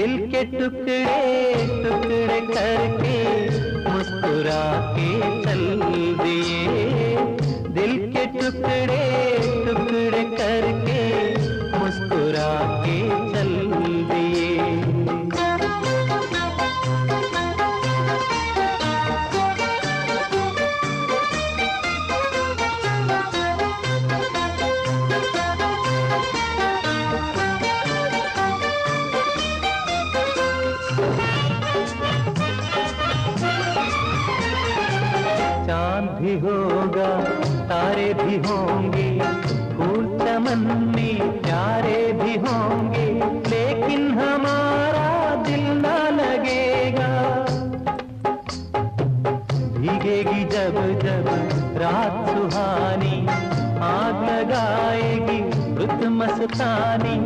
दिल के टुकड़े टुकड़े करके मुस्कुरा के चल दिए, दिल के टुकड़े टुकड़े करके मुस्कुरा के चल दिए। चांद भी होगा, तारे भी होंगे, फूल चमन में प्यारे भी होंगे, लेकिन हमारा दिल ना लगेगा। भीगेगी जब जब रात सुहानी, आग लगाएगी रुत मस्तानी,